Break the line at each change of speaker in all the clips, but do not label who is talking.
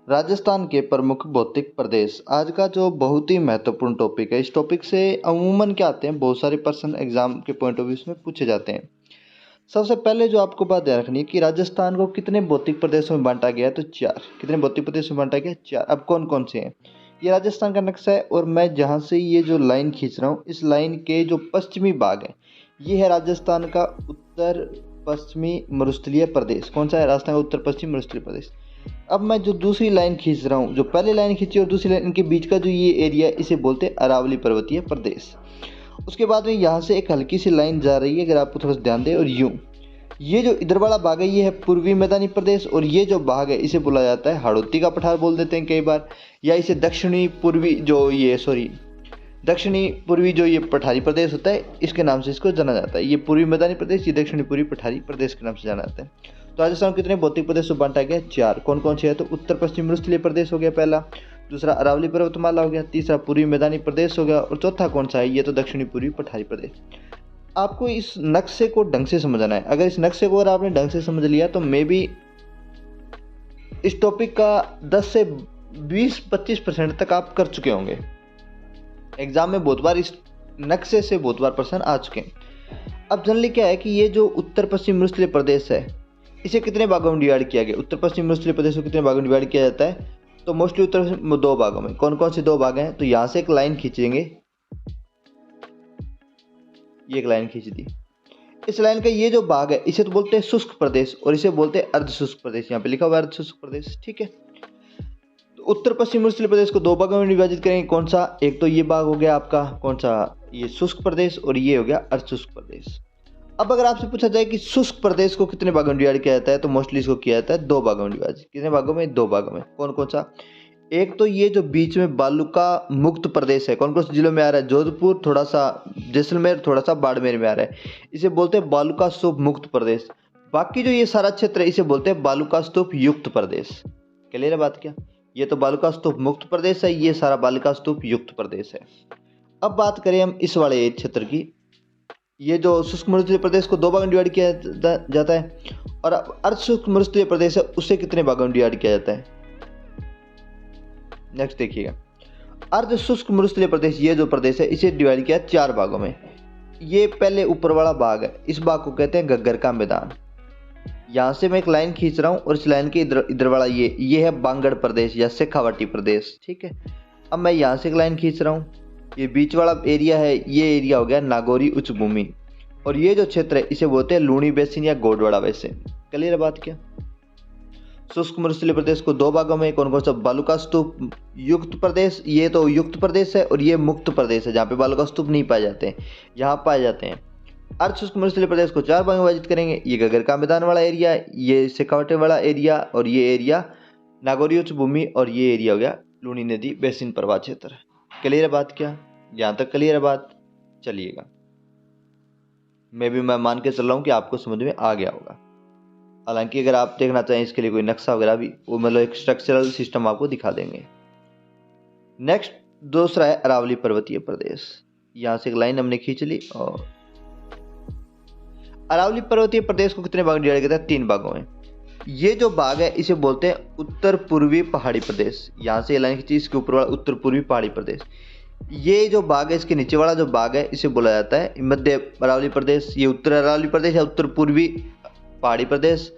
राजस्थान के प्रमुख भौतिक प्रदेश आज का जो बहुत ही महत्वपूर्ण टॉपिक है। इस टॉपिक से अमूमन क्या आते हैं, बहुत सारे प्रश्न एग्जाम के पॉइंट ऑफ व्यू में पूछे जाते हैं। सबसे पहले जो आपको बात ध्यान रखनी है कि राजस्थान को कितने भौतिक प्रदेशों में बांटा गया है, तो चार। कितने भौतिक प्रदेशों में बांटा गया? चार। अब कौन कौन से हैं? ये राजस्थान का नक्शा है और मैं जहाँ से ये जो लाइन खींच रहा हूँ, इस लाइन के जो पश्चिमी भाग है, ये है राजस्थान का उत्तर पश्चिमी मरुस्थलीय प्रदेश। कौन सा है? राजस्थान का उत्तर पश्चिमी मरुस्थलीय प्रदेश। अब मैं जो दूसरी लाइन खींच रहा हूँ, जो पहले लाइन खींची और दूसरी लाइन, इनके बीच का जो ये एरिया है, इसे बोलते हैं अरावली पर्वतीय प्रदेश। उसके बाद में यहाँ से एक हल्की सी लाइन जा रही है, अगर आपको थोड़ा सा ध्यान दें, और यूं ये जो इधर वाला भाग है, ये है पूर्वी मैदानी प्रदेश, और ये जो भाग है इसे बोला जाता है हाड़ौती का पठार बोल देते हैं कई बार, या इसे दक्षिणी पूर्वी जो ये पठारी प्रदेश होता है, इसके नाम से इसको जाना जाता है। ये पूर्वी मैदानी प्रदेश, ये दक्षिणी पूर्वी पठारी प्रदेश के नाम से जाना जाता है। तो राजस्थान को कितने भौतिक प्रदेश में बांटा गया? चार। कौन कौन से है? तो उत्तर पश्चिम मरुस्थलीय प्रदेश हो गया पहला, दूसरा अरावली पर्वतमाला हो गया, तीसरा पूर्वी मैदानी प्रदेश हो गया, और चौथा कौन सा है? ये तो दक्षिणी पूर्वी पठारी प्रदेश। आपको इस नक्शे को ढंग से समझना है। अगर इस नक्शे को अगर आपने ढंग से समझ लिया तो मे बी इस टॉपिक का 10 से 20-25% तक आप कर चुके होंगे। एग्जाम में बहुत बार इस नक्शे से बहुत बार प्रश्न आ चुके हैं। अब जनरली क्या है कि ये जो उत्तर पश्चिम मरुस्थलीय प्रदेश है, इसे कितने भागों में डिवाइड किया गया? उत्तर पश्चिम मरुस्थलीय प्रदेश को कितने भागों में डिवाइड किया जाता है? तो मोस्टली उत्तर पश्चिम दो भागों में। कौन कौन से दो भाग हैं? तो यहाँ से एक लाइन खींचेंगे, ये एक लाइन खींच दी। इस लाइन का ये जो भाग है, इसे तो बोलते हैं शुष्क प्रदेश, और इसे बोलते हैं अर्ध शुष्क प्रदेश। यहाँ पे लिखा हुआ है अर्ध शुष्क प्रदेश, ठीक है। तो उत्तर पश्चिम मरुस्थलीय प्रदेश को दो भागों में विभाजित करेंगे। कौन सा? एक तो ये भाग हो गया आपका, कौन सा? ये शुष्क प्रदेश, और ये हो गया अर्ध शुष्क प्रदेश। अब अगर आपसे पूछा जाए कि शुष्क प्रदेश को कितने भागों में डिवाइड किया जाता है, तो मोस्टली इसको किया जाता है दो भागों में डिवाइड। कितने भागों में? दो भागों में। कौन कौन सा? एक तो ये जो बीच में बालुका मुक्त प्रदेश है, कौन कौन से जिलों में आ रहा है? जोधपुर, थोड़ा सा जैसलमेर, थोड़ा सा बाड़मेर में आ रहा है, इसे बोलते हैं बालुका स्तूप मुक्त प्रदेश। बाकी जो ये सारा क्षेत्र है, इसे बोलते हैं बालुका स्तूप युक्त प्रदेश। क्लियर है बात क्या? ये तो बालुका स्तूप मुक्त प्रदेश है, ये सारा बालुका स्तूप युक्त प्रदेश है। अब बात करें हम इस वाले क्षेत्र की, ये जो शुष्क मरुस्थलीय प्रदेश को दो भागों में डिवाइड किया जाता है, और अर्ध शुष्क मरुस्थलीय प्रदेश है, उसे कितने भागों में डिवाइड किया जाता है? नेक्स्ट देखिएगा, अर्ध शुष्क मरुस्थलीय प्रदेश, ये जो प्रदेश है, इसे डिवाइड किया चार भागों में। ये पहले ऊपर वाला भाग है, इस भाग को कहते हैं घग्गर का मैदान। यहाँ से मैं एक लाइन खींच रहा हूँ, और इस लाइन के इधर वाला ये है बांगड़ प्रदेश या शेखावाटी प्रदेश, ठीक है। अब मैं यहाँ से एक लाइन खींच रहा हूँ, ये बीच वाला एरिया है, ये एरिया हो गया नागौरी उच्च भूमि, और ये जो क्षेत्र है, इसे बोलते हैं लूणी बेसिन या गोडवाड़ा बेसिन। क्लियर है बात क्या? शुष्क मरुस्थलीय प्रदेश को दो भागों में। कौन कौन सा? बालुका स्तूप युक्त प्रदेश, ये तो युक्त प्रदेश है, और ये मुक्त प्रदेश है, जहाँ पे बालुका स्तूप नहीं पाए जाते हैं, यहाँ पाए जाते हैं। अर्ध शुष्क मरुस्थलीय प्रदेश को चार भागों में विभाजित करेंगे। ये घग्गर का मैदान वाला एरिया, ये शेखावाटी वाला एरिया, और ये एरिया नागौरी उच्च भूमि, और ये एरिया हो गया लूणी नदी बेसिन प्रवाह क्षेत्र। क्लियर है बात क्या? यहाँ तक क्लियर है बात? चलिएगा, मैं मान के चल रहा हूँ कि आपको समझ में आ गया होगा। हालांकि अगर आप देखना चाहें इसके लिए कोई नक्शा वगैरह भी, वो मतलब एक स्ट्रक्चरल सिस्टम आपको दिखा देंगे। नेक्स्ट दूसरा है अरावली पर्वतीय प्रदेश। यहाँ से एक लाइन हमने खींच ली, और अरावली पर्वतीय प्रदेश को कितने भागों में डिवाइड किया जाता है? तीन भागों में। ये जो भाग है, इसे बोलते हैं उत्तर पूर्वी पहाड़ी प्रदेश। यहाँ से लाइन खींची, इसके ऊपर वाला उत्तर पूर्वी पहाड़ी प्रदेश। ये जो भाग है, इसके नीचे वाला जो भाग है, इसे बोला जाता है मध्य अरावली प्रदेश, ये उत्तर अरावली प्रदेश या उत्तर पूर्वी पहाड़ी प्रदेश।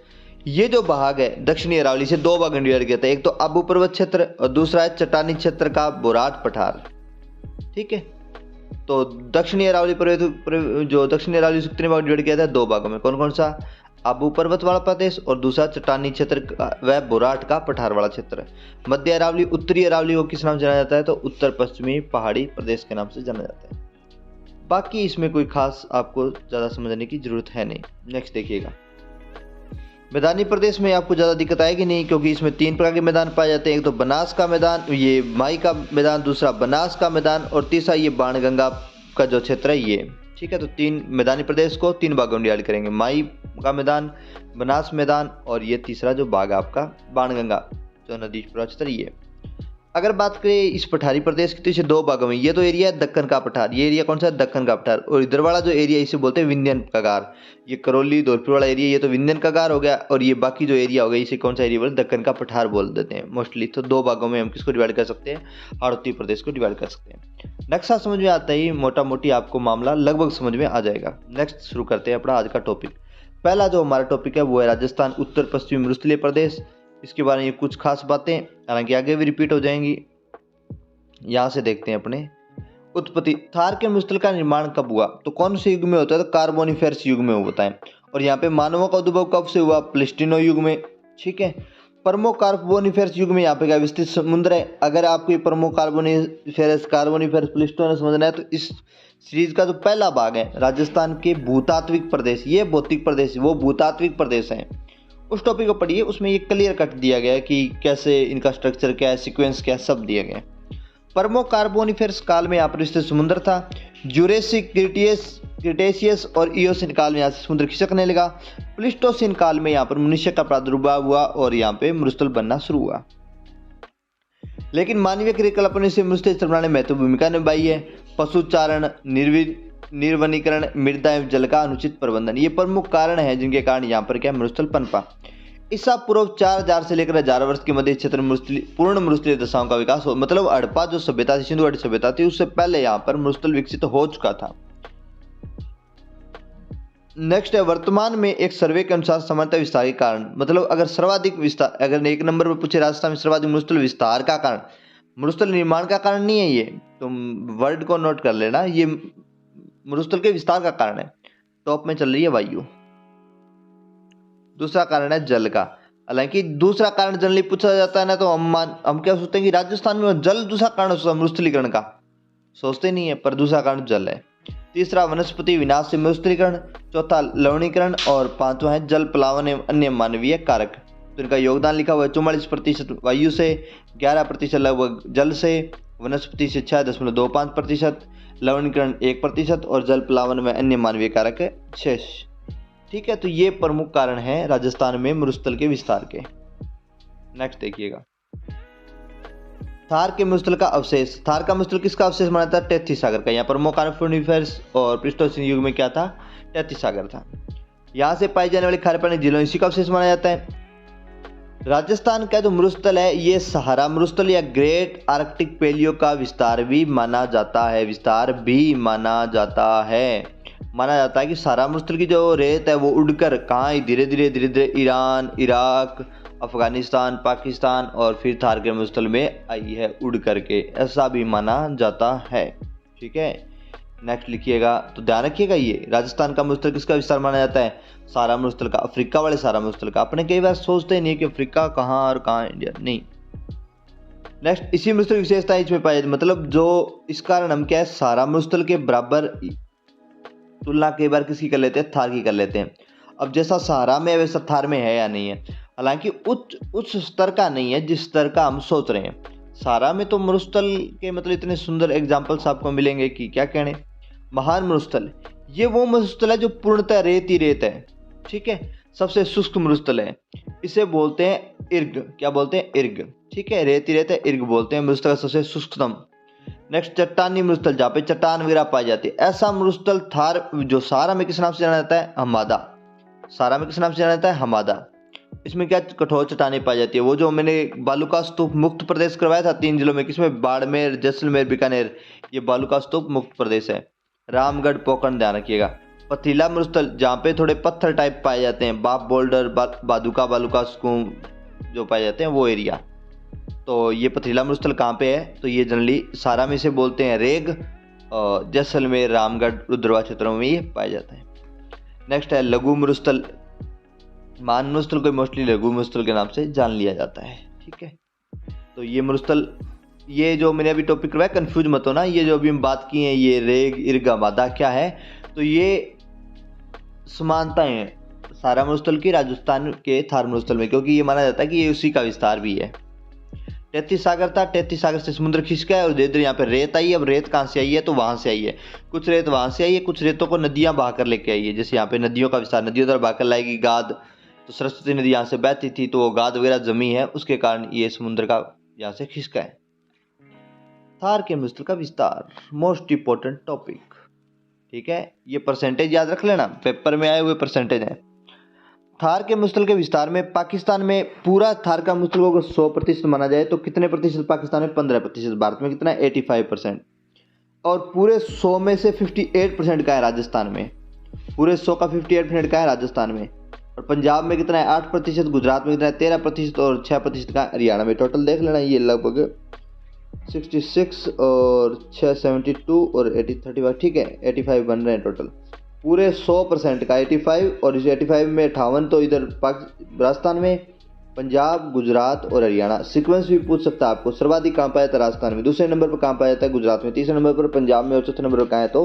ये जो भाग है दक्षिणी अरावली से दो भाग में डिवाइड किया था, एक तो आबू पर्वत क्षेत्र, और दूसरा है चट्टानी क्षेत्र का बोराट पठार, ठीक है। तो दक्षिणी अरावली से कितने भाग डिवाइड किया था? दो भागों में। कौन कौन सा? आबू पर्वत वाला प्रदेश, और दूसरा चट्टानी क्षेत्र व बोराट का पठार वाला क्षेत्र। मध्य अरावली, उत्तरी अरावली को किस नाम से जाना जाता है? तो उत्तर पश्चिमी पहाड़ी प्रदेश के नाम से जाना जाता है। बाकी इसमें कोई खास आपको ज़्यादा समझने की जरूरत है नहीं। नेक्स्ट देखिएगा, मैदानी प्रदेश में आपको ज़्यादा दिक्कत आएगी नहीं, क्योंकि इसमें तीन प्रकार के मैदान पाए जाते हैं। एक तो बनास का मैदान, ये माई का मैदान, दूसरा बनास का मैदान, और तीसरा ये बाणगंगा का जो क्षेत्र है ये, ठीक है। तो तीन मैदानी प्रदेश को तीन भागों में डिवाइड करेंगे, माई का मैदान, बनास मैदान, और ये तीसरा जो भाग है आपका बाणगंगा जो नदी प्रवाह क्षेत्र, ये। अगर बात करें इस पठारी प्रदेश की तो इसे दो भागों में, ये तो एरिया है दक्कन का पठार, ये एरिया कौन सा है दक्कन का पठार, और इधर वाला जो एरिया इसे बोलते हैं विंध्यन कगार। ये करौली धौलपुर वाला एरिया ये तो विंध्यन कगार हो गया, और ये बाकी जो एरिया हो गया इसे कौन सा एरिया बोलते हैं दक्कन का पठार बोल देते हैं मोस्टली। तो दो भागों में हम किसको डिवाइड कर सकते हैं, हाड़ौती प्रदेश को डिवाइड कर सकते हैं। नक्शा समझ में आता ही मोटा मोटी आपको मामला लगभग समझ में आ जाएगा। नेक्स्ट शुरू करते हैं अपना आज का टॉपिक। पहला जो हमारा टॉपिक है वो है राजस्थान उत्तर पश्चिमी मरुस्थलीय प्रदेश। इसके बारे में कुछ खास बातें, हालांकि आगे भी रिपीट हो जाएंगी। यहाँ से देखते हैं अपने उत्पत्ति। थार के मरुस्थल का निर्माण कब हुआ, तो कौन से युग में होता है, तो कार्बोनिफेरस युग में होता है। और यहाँ पे मानवों का उद्भव कब से हुआ, प्लेस्टिनो युग में। ठीक है, प्रमुख कार्बोनिफेरस युग में यहाँ पे क्या विस्तृत समुद्र है। अगर आपको ये प्रमुख कार्बोनिफेरस प्लेस्टिनो समझना है तो इस सीरीज का जो पहला भाग है राजस्थान के भूतात्विक प्रदेश, ये भौतिक प्रदेश वो भूतात्विक प्रदेश है, उस टॉपिक को पढ़िए। उसमें ये क्लियर कट दिया गया है कि कैसे इनका स्ट्रक्चर क्या है, सीक्वेंस क्या है, सब दिया गया है। प्रमुख कार्बोनिफेरस काल में यहाँ पर विस्तृत समुद्र था। ज्यूरेसिक, क्रिटेशियस और इयोसिन काल में यहाँ से समुद्र खिसकने लगा। प्लिस्टोसिन काल में यहाँ पर मनुष्य का प्रादुर्भाव हुआ और यहाँ पे मरुस्थल बनना शुरू हुआ। लेकिन मानवीय क्रियाकलापों ने मरुस्थल बनाने में महत्वपूर्ण भूमिका निभाई है। पशुचारण, निर्वनीकरण, मृदा एवं जल का अनुचित प्रबंधन, ये प्रमुख कारण है जिनके कारण यहाँ पर क्या मरुस्थल पनपा। ईसा पूर्व 4000 से लेकर 1000 वर्ष के मध्य क्षेत्र में पूर्ण मरुस्थलीय दशाओं का विकास हो, मतलब हड़प्पा जो सभ्यता थी, सिंधु घाटी सभ्यता थी, उससे पहले यहाँ पर मरुस्थल विकसित हो चुका था। नेक्स्ट है वर्तमान में एक सर्वे के अनुसार सामान्यतः विस्तार के कारण, मतलब अगर सर्वाधिक विस्तार, अगर एक नंबर पर पूछे राजस्थान में सर्वाधिक मरुस्थल विस्तार का कारण, मरुस्थल निर्माण का कारण नहीं है, ये तुम वर्ड को नोट कर लेना, ये मरुस्थल के विस्तार का कारण है। टॉप में चल रही है वायु। दूसरा कारण है जल का। हालांकि दूसरा कारण जनरली पूछा जाता है ना, तो हम क्या सोचते हैं कि राजस्थान में जल दूसरा कारण मरुस्थलीकरण का, सोचते नहीं है, पर दूसरा कारण जल है। तीसरा वनस्पति विनाश से मरुस्थलीकरण, चौथा लवणीकरण, और पांचवा है जल प्लावन एवं अन्य मानवीय कारक। तो इनका योगदान लिखा हुआ है 44% वायु से, 11% लगभग जल से, वनस्पति से 6.25%, लवणीकरण 1% और जल प्लावन में अन्य मानवीय कारक 6। ठीक है, तो ये प्रमुख कारण है राजस्थान में मरुस्थल के विस्तार के। नेक्स्ट देखिएगा, थार के मरुस्थल का अवशेष। थार का मरुस्थल किसका अवशेष माना था, टेथी सागर का। यहाँ प्रमुख कार्बोनिफेरस और प्लिस्टोसिन युग में क्या था, टेथी सागर था। यहाँ से पाई जाने वाली खारे पानी झीलों, इसी का अवशेष माना जाता है। राजस्थान का जो मरुस्थल है ये सहारा मरुस्थल या ग्रेट आर्कटिक पेलियो का विस्तार भी माना जाता है, माना जाता है कि सहारा मरुस्थल की जो रेत है वो उड़कर कहाँ धीरे धीरे ईरान, इराक, अफगानिस्तान, पाकिस्तान और फिर थार के मरुस्थल में आई है उड़ करके, ऐसा भी माना जाता है। ठीक है, नेक्स्ट लिखिएगा, तो ध्यान रखिएगा ये राजस्थान का मरुस्थल किसका विस्तार माना जाता है, सहारा मरुस्थल का, अफ्रीका वाले सहारा मरुस्थल का। अपने कई बार सोचते नहीं कि अफ्रीका कहाँ और कहाँ इंडिया, नहीं। नेक्स्ट, इसी मरुस्थल की विशेषता इसमें पाई जाती, मतलब जो इस कारण हम क्या है सहारा मरुस्थल के बराबर तुलना कई बार किसकी कर लेते हैं, थार की कर लेते हैं। अब जैसा सहारा में वैसा थार में है या नहीं है, हालांकि उच्च स्तर का नहीं है जिस स्तर का हम सोच रहे हैं। सहारा में तो मरुस्थल के मतलब इतने सुंदर एग्जाम्पल्स आपको मिलेंगे कि क्या कहने। महान मरुस्थल, ये वो मरुस्थल है जो पूर्णतः रेत ही रेत है। ठीक है, सबसे शुष्क मरुस्थल है, इसे बोलते हैं इर्ग। क्या बोलते हैं, इर्ग। ठीक है, रेत ही रेत है, इर्ग बोलते हैं मरुस्थल का सबसे शुष्कतम। नेक्स्ट, चट्टानी मरुस्थल, जहाँ पे चट्टान वगैरह पाई जाती है, ऐसा मरुस्थल थार जो सहारा में किस नाम से जाना जाता है, हमादा। सहारा में किस नाम से जाना जाता है, हमादा। इसमें क्या कठोर चट्टानें पाई जाती है, वो जो मैंने बालू का स्तूप मुक्त प्रदेश करवाया था 3 जिलों में, किसमें, बाड़मेर, जैसलमेर, बीकानेर, ये बालू का स्तूप मुक्त प्रदेश है। रामगढ़, पोखरण, ध्यान रखिएगा। पथरीला मरुस्थल, जहाँ पे थोड़े पत्थर टाइप पाए जाते हैं, बाप बोल्डर, बादुका, बालूका स्कूम जो पाए जाते हैं वो एरिया, तो ये पथरीला मरुस्थल कहाँ पे है, तो ये जनरली सहारा में से बोलते हैं रेग, जैसलमेर, रामगढ़, रुद्रवा क्षेत्रों में ये पाया जाता है। नेक्स्ट है लघु मरुस्थल। मान मरुस्थल को मोस्टली लघु मरुस्थल के नाम से जान लिया जाता है। ठीक है, तो ये मरुस्थल, ये जो मैंने अभी टॉपिक करवाया कंफ्यूज मत होना, ये जो अभी हम बात की है ये रेग, इर्ग, हमादा क्या है, तो ये समानताएं हैं सहारा मरुस्थल की राजस्थान के थार मरुस्थल में, क्योंकि ये माना जाता है कि ये उसी का विस्तार भी है। टेथी सागर था, टेथी सागर से समुद्र खिंच गया और धीरे धीरे यहाँ पे रेत आई है। अब रेत कहाँ से आई है, तो वहां से आई है। कुछ रेत वहां से आई है, कुछ रेतों को नदियां बहाकर लेके आई है। जैसे यहाँ पे नदियों का विस्तार, नदियों द्वारा बहाकर लाएगी गाद, तो सरस्वती नदी यहाँ से बहती थी, तो वो गाद वगैरह जमी है, उसके कारण ये समुद्र का यहाँ से खिसका है। थार के मरुस्थल का विस्तार, मोस्ट इंपॉर्टेंट टॉपिक। ठीक है, ये परसेंटेज याद रख लेना, पेपर में आए हुए परसेंटेज हैं। थार के मरुस्थल के विस्तार में पाकिस्तान में पूरा थार का मरुस्थल को 100% माना जाए तो कितने प्रतिशत पाकिस्तान में? 15%। भारत में कितना? 85%। और पूरे 100 में से 58% का है राजस्थान में। पूरे 100 का 58% का है राजस्थान में। और पंजाब में कितना है? 8%। गुजरात में कितना है? 13% और 6% का हरियाणा में। टोटल देख लेना, ये लगभग 66 और 6 72 और 80 35, ठीक है, 85 बन रहे हैं टोटल। पूरे 100% का 85, और इस 85 में 58 तो इधर राजस्थान में, पंजाब, गुजरात और हरियाणा। सीक्वेंस भी पूछ सकता है आपको, सर्वाधिक कहाँ पाया जाता है? राजस्थान में। दूसरे नंबर पर कहाँ पाया जाता है? गुजरात में। तीसरे नंबर पर पंजाब में, और चौथे नंबर पर कहाँ है? तो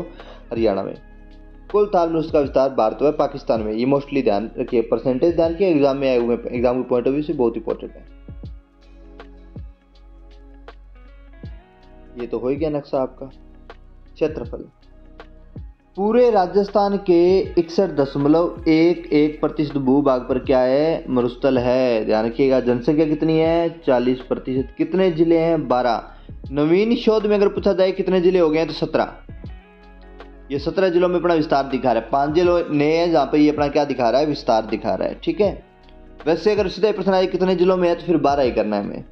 हरियाणा में। कुल थार मरुस्थल का विस्तार भारत व पाकिस्तान में। ये मोस्टली ध्यान रखिए, परसेंटेज ध्यान रखिए, एग्जाम में आए हुए, एग्जाम के पॉइंट ऑफ व्यू से बहुत इंपॉर्टेंट है। ये तो हो ही गया नक्शा आपका। क्षेत्रफल पूरे राजस्थान के 61.11% भूभाग पर क्या है? मरुस्थल है। ध्यान रखिएगा। जनसंख्या कितनी है? 40%। कितने जिले हैं? 12। नवीन शोध में अगर पूछा जाए कितने जिले हो गए हैं तो 17। ये 17 जिलों में अपना विस्तार दिखा रहा है। 5 जिलों नए हैं जहाँ पे ये अपना क्या दिखा रहा है? विस्तार दिखा रहा है। ठीक है, वैसे अगर सीधा प्रश्न आए कितने जिलों में है तो फिर 12 ही करना है हमें,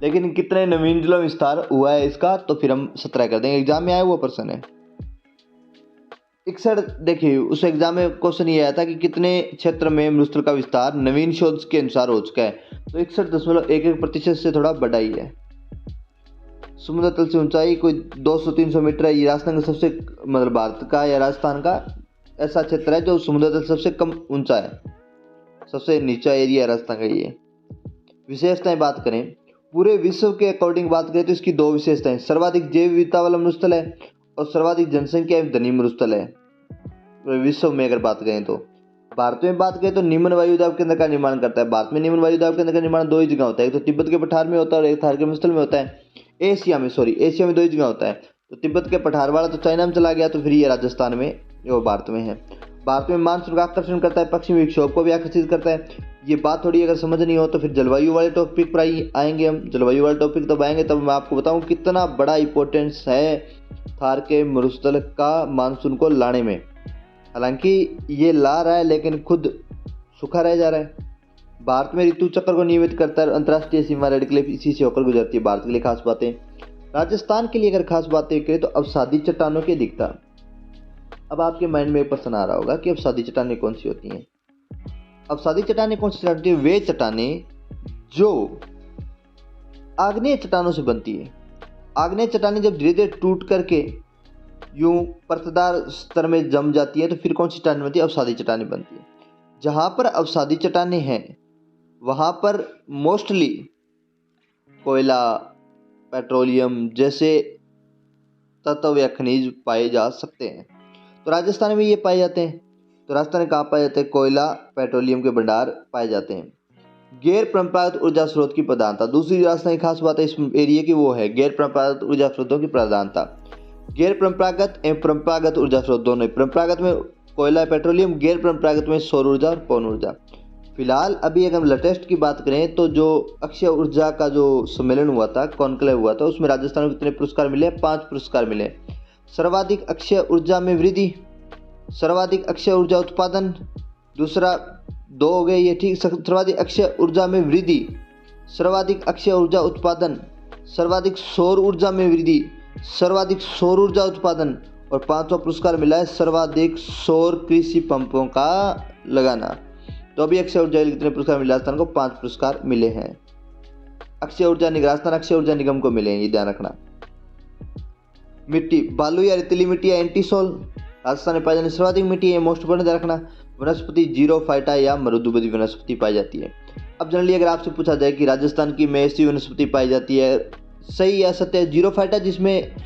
लेकिन कितने नवीन जिलों में विस्तार हुआ है इसका तो फिर हम 17 कर देंगे। एग्जाम में आया हुआ प्रश्न है 61। देखिए उस एग्जाम में क्वेश्चन ये आया था कि कितने क्षेत्र में मरुस्थल का विस्तार नवीन शोध के अनुसार हो चुका है, तो 61.11% से थोड़ा बड़ा ही है। समुद्र तल से ऊंचाई कोई 200-300 मीटर है। ये राजस्थान का सबसे, मतलब भारत का या राजस्थान का ऐसा क्षेत्र है जो समुद्र तल सबसे कम ऊंचा है, सबसे नीचा एरिया है राजस्थान का ये। विशेषताएं बात करें, पूरे विश्व के अकॉर्डिंग बात करें तो इसकी 2 विशेषताएं, सर्वाधिक जैव विविधता वाला मरुस्थल है और सर्वाधिक जनसंख्या एवं धनी मरुस्थल है विश्व में। अगर बात करें तो भारत में बात करें तो निम्न वायुदाब केंद्र का निर्माण करता है। भारत में निम्न वायुदाब केंद्र का निर्माण 2 ही जगह होता है, एक तो तिब्बत के पठार में होता है और एक थार के मरुस्थल में होता है। एशिया में 2 ही जगह होता है, तो तिब्बत के पठार वाला तो चाइना में चला गया, तो फिर ये राजस्थान में, जो भारत में है। भारत में मानसून का आकर्षण करता है, पश्चिमी विक्षोभ को भी आकर्षित करता है। ये बात थोड़ी अगर समझ नहीं हो तो फिर जलवायु वाले टॉपिक पर आएंगे हम। जलवायु वाले टॉपिक तब आएंगे तब मैं आपको बताऊं कितना बड़ा इंपॉर्टेंस है थार के मरुस्थल का मानसून को लाने में। हालांकि ये ला रहा है लेकिन खुद सूखा रह जा रहा है। भारत में ऋतु चक्र को नियमित करता है, अंतर्राष्ट्रीय सीमा रेड क्लिफ इसी से होकर गुजरती है। भारत के लिए खास बातें, राजस्थान के लिए अगर खास बातें करें तो अवसादी चट्टानों की अधिकता। अब आपके माइंड में एक प्रश्न आ रहा होगा कि अवसादी चट्टानें कौन सी होती हैं? अवसादी चट्टानें कौन सी होती है? वे चट्टानें जो आग्नेय चट्टानों से बनती है। आग्नेय चट्टानें जब धीरे धीरे टूट करके यूं परतदार स्तर में जम जाती है तो फिर कौन सी चट्टानें बनती है? अवसादी चट्टानें बनती है। जहां पर अवसादी चट्टानें हैं वहां पर मोस्टली कोयला, पेट्रोलियम जैसे तत्व या खनिज पाए जा सकते हैं। तो राजस्थान में ये पाए जाते हैं। तो राजस्थान में कहाँ पाए जाते हैं? कोयला, पेट्रोलियम के भंडार पाए जाते हैं। गैर परंपरागत ऊर्जा स्रोत की प्रधानता, दूसरी राजस्थान की खास बात है इस एरिया की, वो है गैर परंपरागत ऊर्जा स्रोतों की प्रधानता। गैर परंपरागत एवं परंपरागत ऊर्जा स्रोत दोनों। परंपरागत में कोयला, पेट्रोलियम, गैर परंपरागत में सौर ऊर्जा और पवन ऊर्जा। फिलहाल अभी अगर हम लेटेस्ट की बात करें तो जो अक्षय ऊर्जा का जो सम्मेलन हुआ था, कॉन्क्लेव हुआ था, उसमें राजस्थान को कितने पुरस्कार मिले? 5 पुरस्कार मिले। सर्वाधिक अक्षय ऊर्जा में वृद्धि, सर्वाधिक अक्षय ऊर्जा उत्पादन, दूसरा 2 हो गए ये, ठीक। सर्वाधिक अक्षय ऊर्जा में वृद्धि, सर्वाधिक अक्षय ऊर्जा उत्पादन, सर्वाधिक सौर ऊर्जा में वृद्धि, सर्वाधिक सौर ऊर्जा उत्पादन, और 5वां पुरस्कार मिला है सर्वाधिक सौर कृषि पंपों का लगाना। तो अभी अक्षय ऊर्जा कितने पुरस्कार मिले? राजस्थान को 5 पुरस्कार मिले हैं। अक्षय ऊर्जा राजस्थान अक्षय ऊर्जा निगम को मिले हैं, ये ध्यान रखना। मिट्टी, बालू या रेतीली मिट्टी या एंटीसोल राजस्थान में पाई जाने सर्वाधिक मिट्टी है, मोस्ट इंपोर्टेंट ध्यान रखना। वनस्पति जीरोफाइटा या मरुदुबदी वनस्पति पाई जाती है। अब जनरली अगर आपसे पूछा जाए कि राजस्थान की में ऐसी वनस्पति पाई जाती है, सही या सत्य है? जीरोफाइटा जिसमें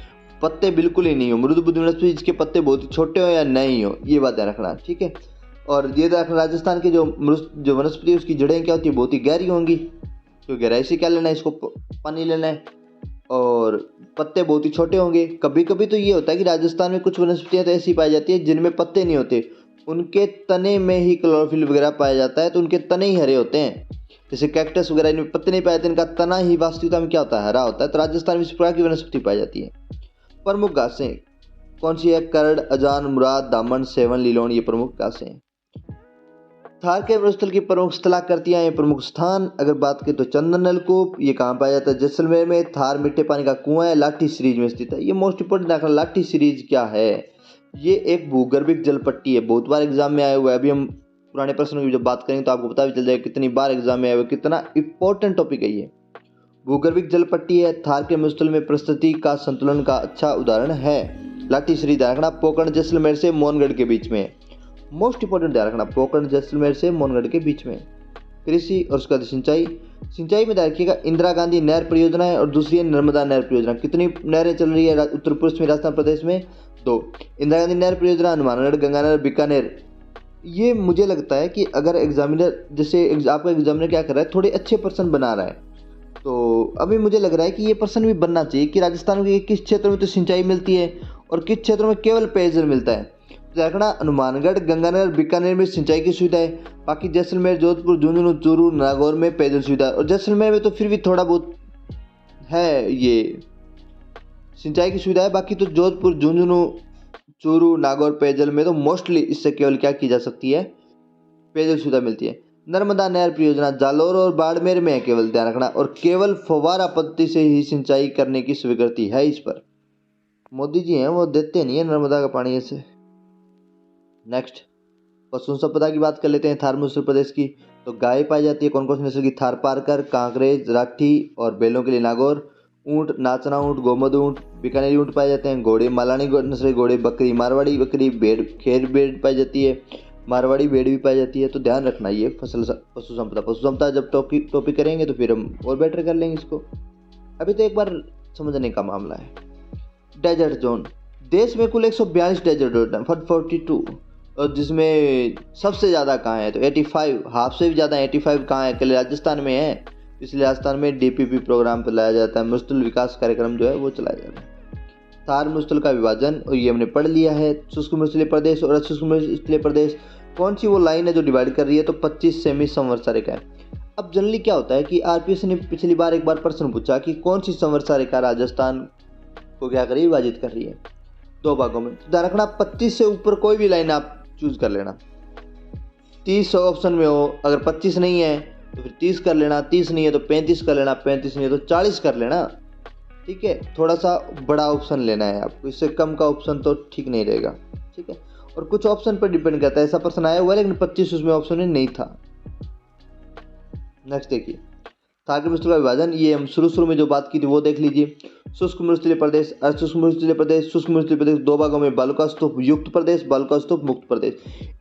पत्ते बिल्कुल ही नहीं हो, मृदुबुद्धि वनस्पति जिसके पत्ते बहुत ही छोटे हो या नहीं हो, ये बात ध्यान रखना, ठीक है। और ये ध्यान रखना राजस्थान की जो वनस्पति उसकी जड़ें क्या होती है? बहुत ही गहरी होंगी। तो गहराई से क्या लेना है? इसको पानी लेना है। और पत्ते बहुत ही छोटे होंगे। कभी कभी तो ये होता है कि राजस्थान में कुछ वनस्पतियाँ तो ऐसी पाई जाती है जिनमें पत्ते नहीं होते, उनके तने में ही क्लोरोफिल वगैरह पाया जाता है, तो उनके तने ही हरे होते हैं। जैसे कैक्टस वगैरह इनमें पत्ते नहीं पाए जाते, इनका तना ही वास्तविकता में क्या होता है, हरा होता है। तो राजस्थान में इस प्रकार की वनस्पति पाई जाती है। प्रमुख घासें कौन सी है, करड़, अजान, मुराद, दामन, सेवन, लीलोन, ये प्रमुख घासें हैं। थार के मरुस्थल की प्रमुख स्थलाकृतियां हैं, प्रमुख स्थान अगर बात करें तो चंदन नलकूप, ये कहाँ पाया जाता है, जैसलमेर में। थार मीठे पानी का कुआं है, लाठी सीरीज में स्थित है। ये मोस्ट इंपोर्टेंट आंकड़ा, लाठी सीरीज क्या है, ये एक भूगर्भिक जल पट्टी है, बहुत बार एग्जाम में आया हुआ है। अभी हम पुराने प्रश्नों की जब बात करेंगे तो आपको पता भी चल जाएगा कितनी बार एग्जाम में आया हुआ है, कितना इंपॉर्टेंट टॉपिक है ये। भूगर्भिक जल पट्टी है, थार के मरुस्थल में परिस्थिति का संतुलन का अच्छा उदाहरण है। लाठी सीरीज ध्यान रखना, पोकरण जैसलमेर से मोहनगढ़ के बीच में, मोस्ट इंपोर्टेंट ध्यान रखना, पोकरण जैसलमेर से मोहनगढ़ के बीच में। कृषि और उसका सिंचाई, सिंचाई में ध्यान रखिएगा इंदिरा गांधी नहर परियोजना है और दूसरी है नर्मदा नहर परियोजना। कितनी नहरें चल रही है उत्तर पश्चिमी राजस्थान प्रदेश में, 2। इंदिरा गांधी नहर परियोजना हनुमानगढ़, गंगानगर, बीकानेर। ये मुझे लगता है कि अगर एग्जामिनर, जैसे आपका एग्जामिनर क्या कर रहा है, थोड़े अच्छे पर्सन बना रहा है, तो अभी मुझे लग रहा है कि ये पर्सन भी बनना चाहिए कि राजस्थान के किस क्षेत्र में तो सिंचाई मिलती है और किस क्षेत्र में केवल पेयजल मिलता है। रखना हनुमानगढ़, गंगानगर, बीकानेर में सिंचाई की सुविधा है, बाकी जैसलमेर, जोधपुर, झुंझुनू, चूरू, नागौर में पेयजल सुविधा है। और जैसलमेर में तो फिर भी थोड़ा बहुत है ये सिंचाई की सुविधा है, बाकी तो जोधपुर, झुंझुनू, चूरू, नागौर पेयजल में तो मोस्टली इससे केवल क्या की जा सकती है, पेयजल सुविधा मिलती है। नर्मदा नहर परियोजना जालोर और बाड़मेर में है, केवल ध्यान रखना, और केवल फव्वारा पद्धति से ही सिंचाई करने की स्वीकृति है इस पर। मोदी जी हैं वो देते नहीं है नर्मदा का पानी ऐसे। नेक्स्ट पशु संपदा की बात कर लेते हैं थार मरुस्थल प्रदेश की। तो गाय पाई जाती है, कौन कौन सी नस्ल की, थारपारकर, कांकरेज, राठी, और बैलों के लिए नागौर। ऊंट, नाचना ऊंट, गोमद ऊंट, बीकानेरी ऊंट पाए जाते हैं। घोड़े, मालानी नस्ल घोड़े, बकरी, मारवाड़ी बकरी, भेड़, खेर भेड़ पाई जाती है, मारवाड़ी भेड़ भी पाई जाती है। तो ध्यान रखना ये पशु संपदा जब टॉपिक करेंगे तो फिर हम और बेटर कर लेंगे इसको, अभी तो एक बार समझने का मामला है। डेजर्ट जोन, देश में कुल 142 डेजर्ट जोन है, 142, और जिसमें सबसे ज़्यादा कहाँ है तो 85, हाफ से भी ज़्यादा 85 कहाँ है, कल राजस्थान में है। इसलिए राजस्थान में डीपीपी प्रोग्राम चलाया जाता है, मरुस्थल विकास कार्यक्रम जो है वो चलाया जाता है। थार मरुस्थल का विभाजन और ये हमने पढ़ लिया है। शुष्क मरुस्थलीय प्रदेश और अशुष्क मरुस्थलीय प्रदेश, कौन सी वो लाइन है जो डिवाइड कर रही है, तो 25 सेमी संवत्सर रेखा है। अब जनरली क्या होता है कि आरपीएस ने पिछली बार एक बार प्रश्न पूछा कि कौन सी संवत्सर रेखा राजस्थान को क्या कर रही है, विभाजित कर रही है, 2 भागों में। ध्यान रखना 25 से ऊपर कोई भी लाइन आप चूज कर लेना। 30 ऑप्शन में हो, अगर 25 नहीं है तो फिर 30 कर लेना, 30 नहीं है तो 35 कर लेना, 35 नहीं है तो 40 कर लेना, ठीक है। थोड़ा सा बड़ा ऑप्शन लेना है आपको, इससे कम का ऑप्शन तो ठीक नहीं रहेगा, ठीक है। और कुछ ऑप्शन पर डिपेंड करता है, ऐसा प्रश्न आया हुआ है लेकिन 25 उसमें ऑप्शन में नहीं था। नेक्स्ट देखिए थार मरुस्थल का विभाजन, ये हम शुरू में जो बात की थी वो देख लीजिए। शुष्क मरुस्थलीय प्रदेश, अशुष्क मरुस्थलीय प्रदेश। शुष्क मरुस्थलीय प्रदेश 2 भागों में, बालुका स्तूप युक्त प्रदेश, बालुका स्तूप मुक्त प्रदेश।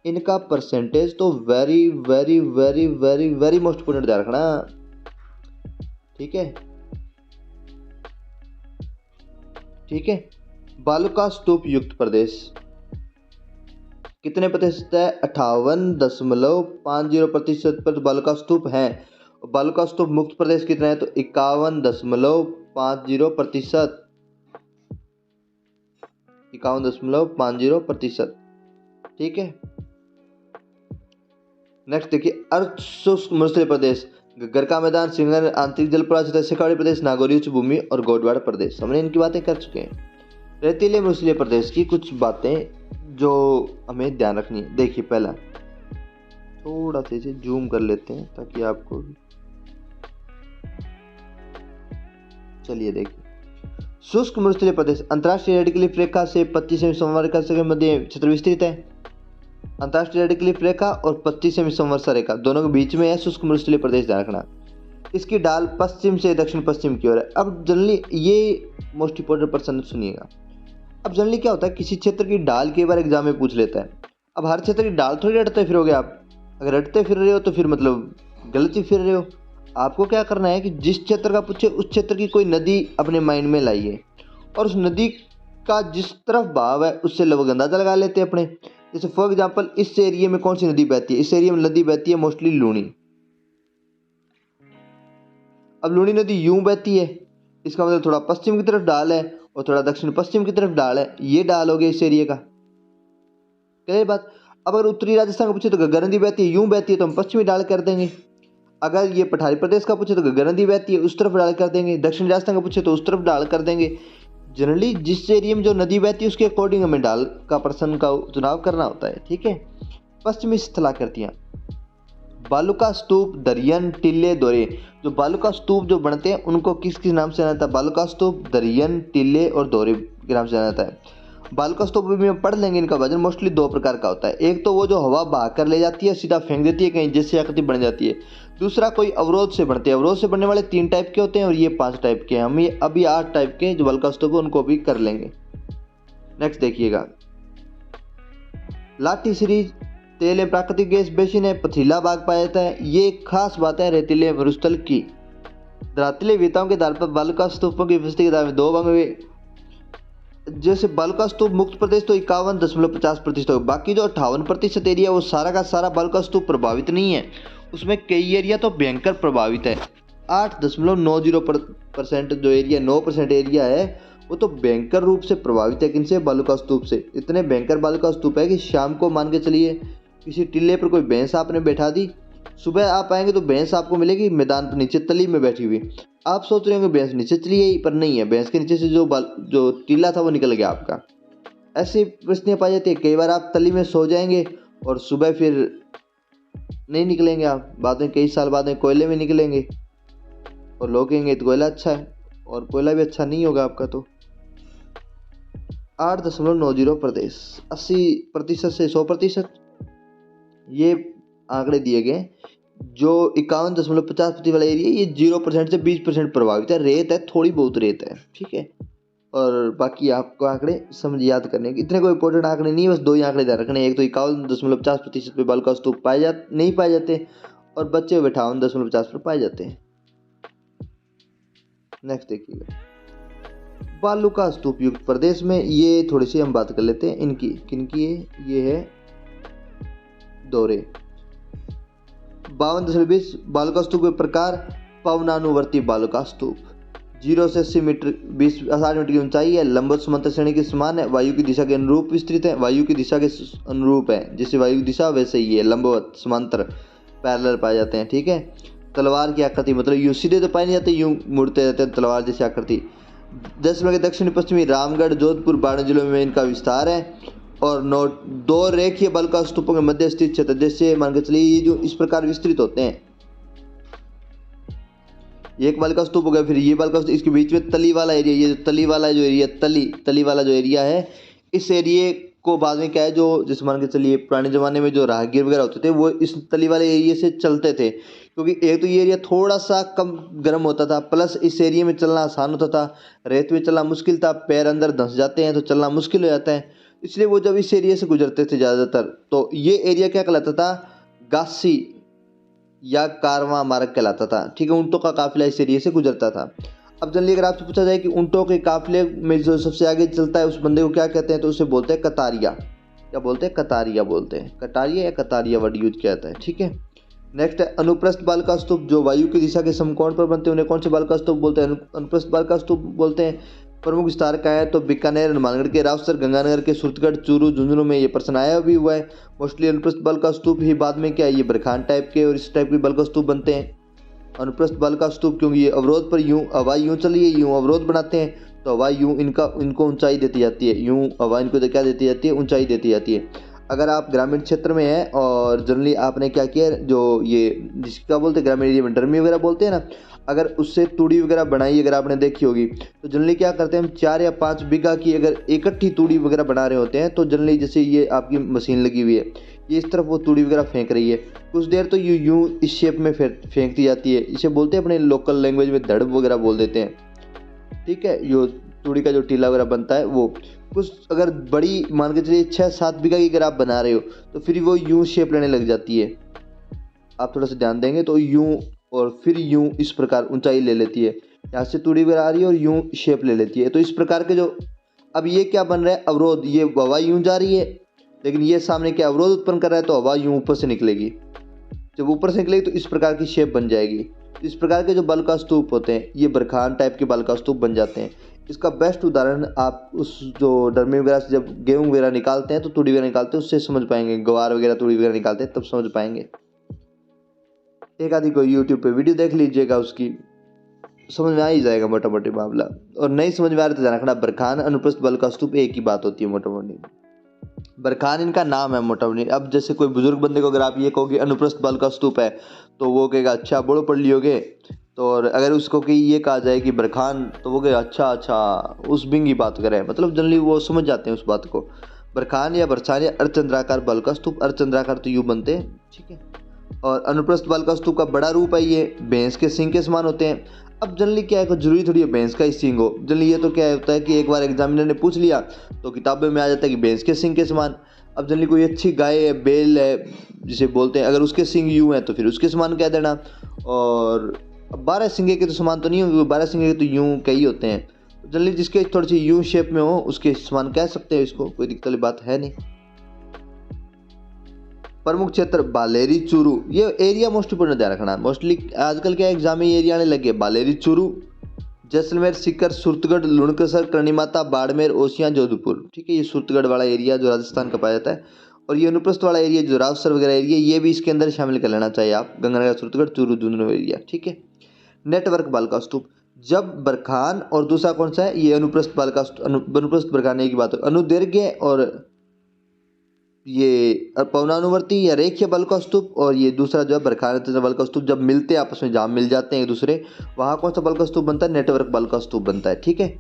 इनका परसेंटेज तो very very very very very most important ध्यान रखना, ठीक है, ठीक है। बालुका स्तूप युक्त प्रदेश कितने प्रतिशत है, 58.50% पर बालुका स्तूप है। बालुका स्तूप मुक्त प्रदेश कितना है तो 51.50%, 51.50%, ठीक है। नेक्स्ट देखिए अर्धशुष्क मरुस्थलीय प्रदेश, गग्गर का मैदान, सिंगर, आंतरिक जल प्रवाह, शेखावाड़ी प्रदेश, नागौरी उच्च भूमि और गोडवाड़ प्रदेश। हमने इनकी बातें कर चुके हैं। रेतीले मरुस्थलीय प्रदेश की कुछ बातें जो हमें ध्यान रखनी है। देखिए पहला थोड़ा सा इसे जूम कर लेते हैं ताकि आपको, चलिए देखिए शुष्क मरुस्थलीय प्रदेश अंतर्राष्ट्रीय रेडिकलिफ रेखा से 25 सेमी संवत्सर रेखा के मध्य क्षेत्र विस्तृत है। अंतर्राष्ट्रीय रेडिकलिफ रेखा और 25 सेमी संवत्सर रेखा दोनों के बीच में है शुष्क मरुस्थलीय प्रदेश, ध्यान रखना। इसकी ढाल पश्चिम से दक्षिण पश्चिम की ओर है। अब जनरली ये मोस्ट इंपोर्टेंट पर्सन सुनिएगा, अब जनरली क्या होता है किसी क्षेत्र की ढाल के बार एग्जाम में पूछ लेता है। अब हर क्षेत्र की ढाल थोड़ी रटते फिरोगे आप, अगर रटते फिर रहे हो तो फिर मतलब गलत ही फिर रहे हो। आपको क्या करना है कि जिस क्षेत्र का पूछे उस क्षेत्र की कोई नदी अपने माइंड में लाइए और उस नदी का जिस तरफ बहाव है उससे लगभग अंदाजा लगा लेते हैं अपने। जैसे फॉर एग्जांपल इस एरिया में कौन सी नदी बहती है, इस एरिया में नदी बहती है मोस्टली लूनी। अब लूनी नदी यूं बहती है, इसका मतलब थोड़ा पश्चिम की तरफ ढाल है और थोड़ा दक्षिण पश्चिम की तरफ ढाल है, ये ढाल हो गया इस एरिया का, क्लियर बात। अब अगर उत्तरी राजस्थान को पूछे तो गग्गर नदी बहती है यूं बहती है तो हम पश्चिमी ढाल कर देंगे। अगर ये पठारी प्रदेश का पूछे तो गंगा नदी बहती है, उस तरफ ढाल कर देंगे। दक्षिण राजस्थान का पूछे तो उस तरफ ढाल कर देंगे। जनरली जिस एरिया में जो नदी बहती है उसके अकॉर्डिंग हमें ढाल का प्रश्न का चुनाव करना होता है, ठीक है। पश्चिमी स्थलाकृतियाँ, बालुका स्तूप, दरियन, टीले, दौरे। जो बालुका स्तूप जो बनते हैं उनको किस किस नाम से जाना जाता है? बालुका स्तूप, दरियन, टीले और दौरे के नाम से जाना जाता है। बालुका स्तूप भी हम पढ़ लेंगे। इनका वजन मोस्टली दो प्रकार का होता है। एक तो वो जो हवा बहा कर ले जाती है, सीधा फेंक देती है कहीं, जिससे आकृति बन जाती है। दूसरा कोई अवरोध से बनते हैं। अवरोध से बनने वाले 3 टाइप के होते हैं और ये 5 टाइप के हैं। हम ये अभी 8 टाइप के जो बालुका स्तूप है उनको भी कर लेंगे। नेक्स्ट देखिएगा, लाठी सीरीज, तेल एवं प्राकृतिक गैस बेसिन है, पथरीला भाग पाया जाता है। ये एक खास बात है रेतीले मरुस्थल की। धरातलीय विधताओं के आधार पर बालुका स्तूपों की उपस्थिति के आधार में 2 भाग हुए। जैसे बालुका स्तूप मुक्त प्रदेश तो 51.50% होगा। बाकी जो 58% एरिया वो सारा का सारा बालुका स्तूप प्रभावित नहीं है, उसमें कई एरिया तो भयंकर प्रभावित है। 8.90% जो एरिया 9% एरिया है वो तो भयंकर रूप से प्रभावित है। किनसे? बालुका स्तूप से। इतने भयंकर बालुका स्तूप है कि शाम को मान के चलिए किसी टिल्ले पर कोई भैंस आपने बैठा दी, सुबह आप आएंगे तो भैंस आपको मिलेगी मैदान पर नीचे तली में बैठी हुई। आप सोच रहे होंगे भैंस नीचे चली गई, पर नहीं है, भैंस के नीचे से जो टीला था वो निकल गया आपका। ऐसी परिस्थितियाँ पाई जाती है। कई बार आप तली में सो जाएंगे और सुबह फिर नहीं निकलेंगे आप, बाद में कई साल बाद में कोयले में निकलेंगे और लोग कहेंगे तो कोयला अच्छा है, और कोयला भी अच्छा नहीं होगा आपका। तो 8.90 प्रदेश, 80% से 100% ये आंकड़े दिए गए। जो 51.50% वाला एरिया ये 0% से 20% प्रभावित है। रेत है, थोड़ी बहुत रेत है, ठीक है। और बाकी आपको आंकड़े समझ याद करने के इतने कोई इंपॉर्टेंट आंकड़े नहीं है, बस 2 ही आंकड़े ध्यान रखने। एक तो 51.50% पे बालुका स्तूप नहीं पाए जाते और बच्चे 58.50 पर पाए जाते हैं। नेक्स्ट देखिएगा, बालुका स्तूप युक्त प्रदेश में ये थोड़ी सी हम बात कर लेते हैं इनकी। किनकी है? ये है दौरे। 52.20 बालुका स्तूप के प्रकार। पवनानुवर्ती बालुका स्तूप, 0 से 80 मीटर 60 मीटर की ऊंचाई है। लंबवत समांतर श्रेणी के समान है। वायु की दिशा के अनुरूप विस्तृत है। वायु की दिशा के अनुरूप है, जैसे वायु की दिशा वैसे ही है। लंबवत समांतर पैरेलल पाए जाते हैं, ठीक है। तलवार की आकृति, मतलब यूं सीधे तो पाए नहीं जाते, यूं मुड़ते रहते हैं, तलवार जैसी आकृति। जैसलमेर के दक्षिणी पश्चिमी रामगढ़, जोधपुर, बाड़मेर जिलों में इनका विस्तार है। और 2 रेखीय बालुका स्तूपों के मध्य स्थित क्षेत्र, जैसे मान के चलिए ये जो इस प्रकार विस्तृत होते हैं। एक बालुका स्तूप हो गया, फिर ये बालुका स्तूप, इसके बीच में तली वाला एरिया, ये जो तली वाला जो एरिया, तली वाला जो एरिया है, इस एरिया को बाद में क्या है, जो जैसे मान के चलिए पुराने ज़माने में जो राहगीर वगैरह होते थे वो इस तली वाले एरिया से चलते थे, क्योंकि एक तो ये एरिया थोड़ा सा कम गर्म होता था, प्लस इस एरिया में चलना आसान होता था। रेत में चलना मुश्किल था, पैर अंदर धंस जाते हैं तो चलना मुश्किल हो जाता है। इसलिए वो जब इस एरिया से गुजरते थे ज़्यादातर, तो ये एरिया क्या कहलाता था? गासी या कारवां मार्ग कहलाता था, ठीक है। ऊँटों का काफिला इस एरिया से गुजरता था। अब जनरली अगर आपसे पूछा जाए कि ऊँटों के काफिले में जो सबसे आगे चलता है उस बंदे को क्या कहते हैं, तो उसे बोलते हैं कतारिया। क्या बोलते हैं? कतारिया बोलते हैं। कटारिया या कतारिया वर्ड यूज किया जाता है, ठीक है। नेक्स्ट है अनुप्रस्थ बालुका स्तूप, जो वायु की दिशा के समकोण पर बनते हैं उन्हें कौन से बालुका स्तूप बोलते हैं? अनुप्रस्थ बालुका स्तूप बोलते हैं। प्रमुख विस्तार का है तो बीकानेर, हनुमानगढ़ के रावसर, गंगानगर के सुरतगढ़, चूरू, झुंझुनू में ये प्रश्न आया भी हुआ है। मोस्टली अनुप्रस्थ बालुका स्तूप ही बाद में क्या है, ये बरखान टाइप के और इस टाइप के बालुका स्तूप बनते हैं। अनुप्रस्थ बालुका स्तूप क्योंकि ये अवरोध पर यूं हवा यूं चली है, यूं अवरोध बनाते हैं, तो हवा यूं इनको ऊंचाई देती जाती है, यूं हवा इनको क्या देती जाती है? ऊंचाई देती जाती है। अगर आप ग्रामीण क्षेत्र में हैं और जनरली आपने क्या किया, जो ये जिसका बोलते हैं ग्रामीण एरिया में डरमी वगैरह बोलते हैं ना, अगर उससे तूड़ी वगैरह बनाई अगर आपने देखी होगी, तो जनरली क्या करते हैं हम 4 या 5 बीघा की अगर इकट्ठी तूड़ी वगैरह बना रहे होते हैं, तो जनरली जैसे ये आपकी मशीन लगी हुई है, ये इस तरफ वो तूड़ी वगैरह फेंक रही है, कुछ देर तो यूं इस शेप में फेंकती जाती है। इसे बोलते हैं अपने लोकल लैंग्वेज में धड़ वगैरह बोल देते हैं, ठीक है। यो तूड़ी का जो टीला वगैरह बनता है वो कुछ अगर बड़ी मान के चलिए 6-7 बीघा की अगर आप बना रहे हो, तो फिर वो यूं शेप लेने लग जाती है। आप थोड़ा सा ध्यान देंगे तो यूं और फिर यूं इस प्रकार ऊंचाई ले लेती है। यहाँ से तूड़ी वगैरह आ रही है और यूं शेप ले लेती है। तो इस प्रकार के जो अब ये क्या बन रहा है, अवरोध, ये हवा यूं जा रही है लेकिन ये सामने क्या अवरोध उत्पन्न कर रहा है, तो हवा यूं ऊपर से निकलेगी। जब ऊपर से निकलेगी तो इस प्रकार की शेप बन जाएगी। इस प्रकार के जो बालुका स्तूप होते हैं ये बरखान टाइप के बालुका स्तूप बन जाते हैं। इसका बेस्ट उदाहरण आप उस जो डरमी वगैरह से जब गेहूँ वगैरह निकालते हैं तो तूड़ी वगैरह निकालते हैं, उससे समझ पाएंगे। गवार वगैरह तूड़ी वगैरह निकालते हैं तब समझ पाएंगे। एक आधी कोई यूट्यूब पे वीडियो देख लीजिएगा, उसकी समझ में आ ही जाएगा मोटा मोटी मामला। और नहीं समझ में आ रहा तो जाना खड़ा बरखान अनुप्रस्थ बल का स्तूप एक ही बात होती है मोटा मोटी। बरखान इनका नाम है मोटा मोटी। अब जैसे कोई बुजुर्ग बंदे को अगर आप ये कहोगे अनुप्रस्थ बल का स्तूप है तो वो कहेगा अच्छा बड़ो पढ़ लियोगे। तो और अगर उसको कि ये कहा जाए कि बरखान तो वो कहेगा अच्छा अच्छा उस बिंग की बात करें, मतलब जनरली वो समझ जाते हैं उस बात को। बरखान या बरछान या अर्धचंद्राकार बल का स्तूप, अर्धचंद्राकार तो यूं बनते हैं, ठीक है। और अनुप्रस्थ बल का स्तूप का बड़ा रूप है, ये भैंस के सिंग के समान होते हैं। अब जनरली क्या है कि जरूरी थोड़ी है भैंस का ही सिंग हो, जनरली ये तो क्या होता है कि एक बार एग्जामिनर ने पूछ लिया तो किताबों में आ जाता है कि भैंस के सिंग के समान। अब जनरली कोई अच्छी गाय है, बेल है जिसे बोलते हैं, अगर उसके सिंग यूं हैं तो फिर उसके समान कह देना। और 12 सिंगे के तो समान तो नहीं होंगे, 12 सिंगे के तो यूं कई होते हैं, जनरली जिसके थोड़ी सी यूं शेप में हो उसके समान कह सकते हैं इसको, कोई दिक्कत वाली बात है नहीं। प्रमुख क्षेत्र बालेरी चूरू, ये एरिया मोस्टली पूर्ण ध्यान रखना। मोस्टली आजकल क्या एग्जाम में एरिया आने लगे, बालेरी चूरू, जैसलमेर, सीकर, सुरतगढ़, लुणकसर, कर्णीमाता, बाड़मेर, ओसियां, जोधपुर, ठीक है। ये सुरतगढ़ वाला एरिया जो राजस्थान का पाया जाता है, और ये अनुप्रस्थ वाला एरिया जो रावसर वगैरह एरिया ये भी इसके अंदर शामिल कर लेना चाहिए आप, गंगानगर, सुरतगढ़, चूरू, झुंझुनू एरिया, ठीक है। नेटवर्क बल का स्तूप, जब बरखान और दूसरा कौन सा है, ये अनुप्रस्थ बल का अनुप्रस्थ बरखान की बात है। अनुदैर्घ्य और ये पवनानुवर्ती या रेखीय बल का स्तूप, और ये दूसरा जो है बरखान बल का स्तूप, जब मिलते हैं आपस में, जहाँ मिल जाते हैं एक दूसरे, वहाँ कौन सा बल का स्तूप बनता है, नेटवर्क बल का स्तूप बनता है, ठीक है।